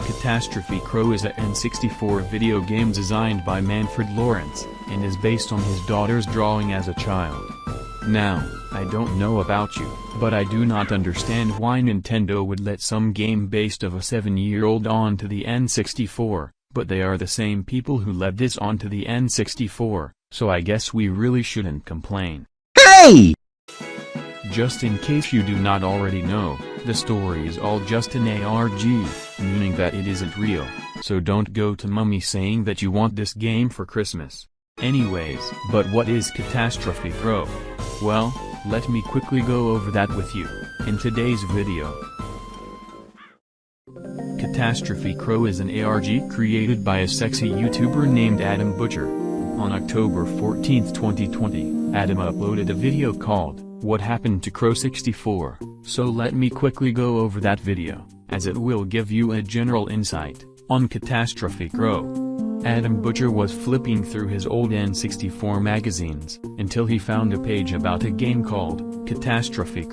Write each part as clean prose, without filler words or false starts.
Catastrophe is a N64 video game designed by Manfred Lawrence, and is based on his daughter's drawing as a child. Now, I don't know about you, but I do not understand why Nintendo would let some game based of a 7-year-old onto the N64, but they are the same people who let this onto the N64, so I guess we really shouldn't complain. Hey! Just in case you do not already know, the story is all just an ARG, meaning that it isn't real, so don't go to Mummy saying that you want this game for Christmas. Anyways, but what is Catastrophe? Well, let me quickly go over that with you, in today's video. Catastrophe is an ARG created by a sexy YouTuber named Adam Butcher. On October 14, 2020, Adam uploaded a video called, "What Happened to Crow 64, so let me quickly go over that video, as it will give you a general insight on Catastrophe. Adam Butcher was flipping through his old N64 magazines, until he found a page about a game called Catastrophe.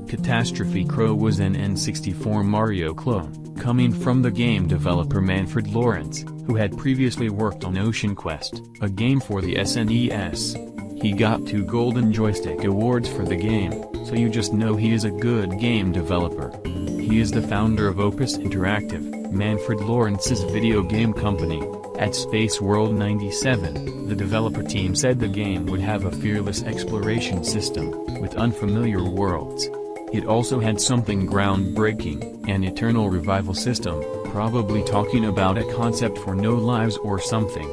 Catastrophe was an N64 Mario clone, coming from the game developer Manfred Lawrence, who had previously worked on Ocean Quest, a game for the SNES. He got 2 Golden Joystick Awards for the game, so you just know he is a good game developer. He is the founder of Opus Interactive, Manfred Lawrence's video game company. At Space World 97, the developer team said the game would have a fearless exploration system, with unfamiliar worlds. It also had something groundbreaking, an eternal revival system, probably talking about a concept for no lives or something.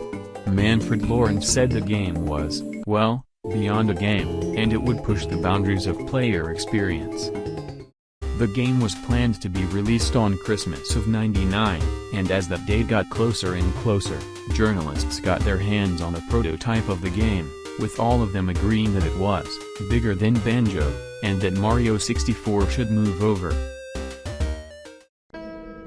Manfred Lawrence said the game was, well, beyond a game, and it would push the boundaries of player experience. The game was planned to be released on Christmas of '99, and as that date got closer and closer, journalists got their hands on a prototype of the game, with all of them agreeing that it was bigger than Banjo, and that Mario 64 should move over.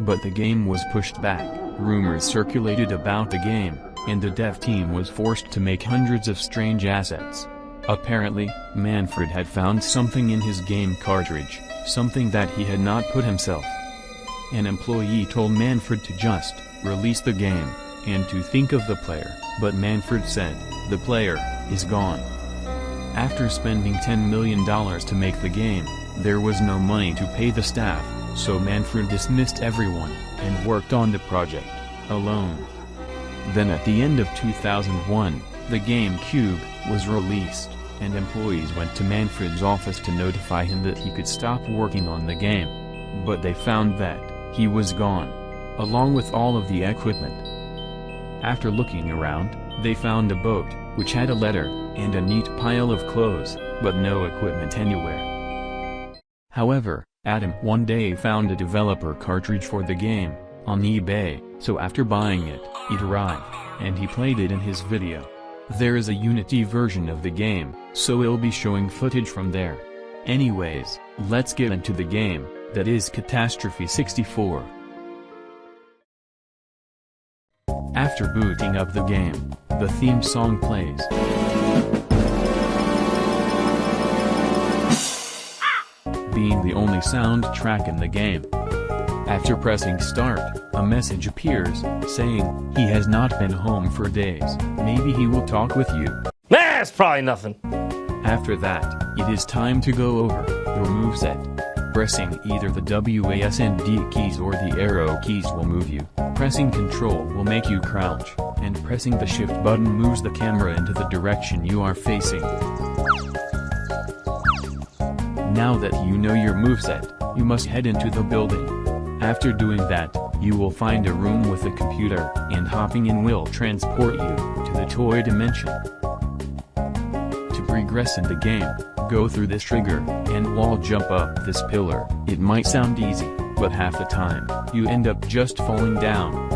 But the game was pushed back, rumors circulated about the game, and the dev team was forced to make hundreds of strange assets. Apparently, Manfred had found something in his game cartridge, something that he had not put himself. An employee told Manfred to just release the game, and to think of the player, but Manfred said, the player is gone. After spending $10 million to make the game, there was no money to pay the staff, so Manfred dismissed everyone, and worked on the project alone. Then at the end of 2001, the GameCube was released, and employees went to Manfred's office to notify him that he could stop working on the game. But they found that he was gone, along with all of the equipment. After looking around, they found a boat, which had a letter, and a neat pile of clothes, but no equipment anywhere. However, Adam one day found a developer cartridge for the game on eBay, so after buying it, it arrived, and he played it in his video. There is a Unity version of the game, so we'll be showing footage from there. Anyways, let's get into the game, that is Catastrophe 64. After booting up the game, the theme song plays. Being the only soundtrack in the game. After pressing start, a message appears, saying, he has not been home for days, maybe he will talk with you. That's probably nothing. After that, it is time to go over your moveset. Pressing either the WAS and D keys or the arrow keys will move you, pressing Ctrl will make you crouch, and pressing the Shift button moves the camera into the direction you are facing. Now that you know your moveset, you must head into the building. After doing that, you will find a room with a computer, and hopping in will transport you to the toy dimension. To progress in the game, go through this trigger, and wall jump up this pillar. It might sound easy, but half the time, you end up just falling down.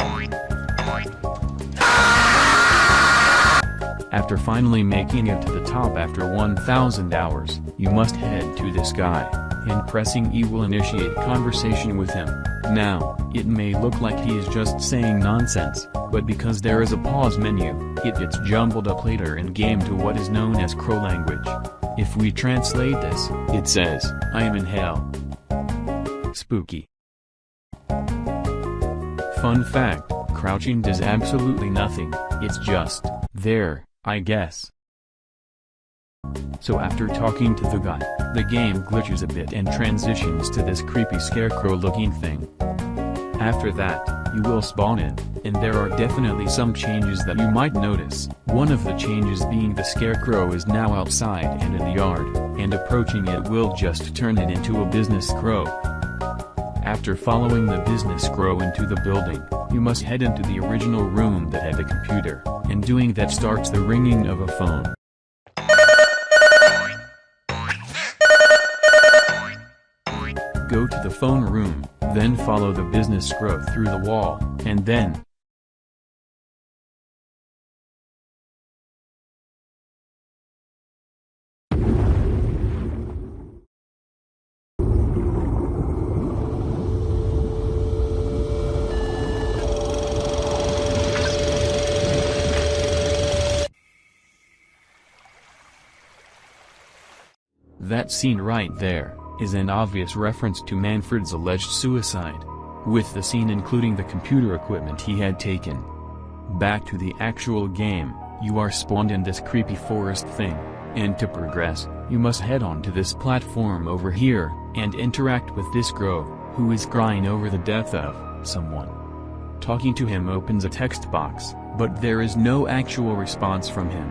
After finally making it to the top after 1,000 hours, you must head to this guy, and pressing E will initiate conversation with him. Now, it may look like he is just saying nonsense, but because there is a pause menu, it gets jumbled up later in game to what is known as Crow language. If we translate this, it says, I am in hell. Spooky. Fun fact, crouching does absolutely nothing, it's just there, I guess. So after talking to the guy, the game glitches a bit and transitions to this creepy scarecrow-looking thing. After that, you will spawn in, and there are definitely some changes that you might notice. One of the changes being the scarecrow is now outside and in the yard, and approaching it will just turn it into a business crow. After following the business crow into the building, you must head into the original room that had the computer, and doing that starts the ringing of a phone. Go to the phone room, then follow the business crow through the wall, and then that scene right there is an obvious reference to Manfred's alleged suicide, with the scene including the computer equipment he had taken. Back to the actual game, you are spawned in this creepy forest thing, and to progress, you must head on to this platform over here, and interact with this crow, who is crying over the death of someone. Talking to him opens a text box, but there is no actual response from him.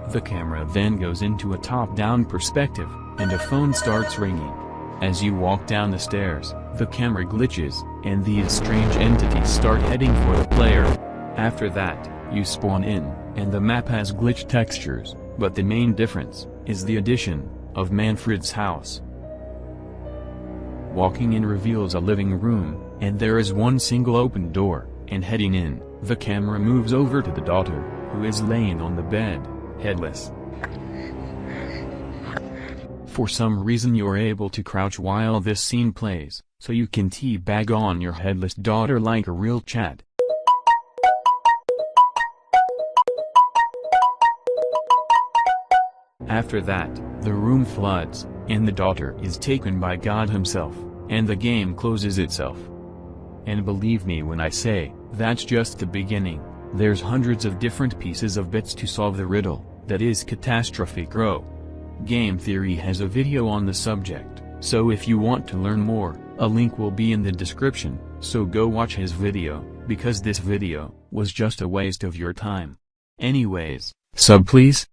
The camera then goes into a top-down perspective, and a phone starts ringing. As you walk down the stairs, the camera glitches, and these strange entities start heading for the player. After that, you spawn in, and the map has glitched textures, but the main difference is the addition of Manfred's house. Walking in reveals a living room, and there is one single open door, and heading in, the camera moves over to the daughter, who is laying on the bed, headless. For some reason you're able to crouch while this scene plays, so you can teabag on your headless daughter like a real Chad. After that, the room floods, and the daughter is taken by God himself, and the game closes itself. And believe me when I say, that's just the beginning. There's hundreds of different pieces of bits to solve the riddle, that is Catastrophe Crow. Game Theory has a video on the subject, so if you want to learn more, a link will be in the description, so go watch his video, because this video was just a waste of your time. Anyways, sub please.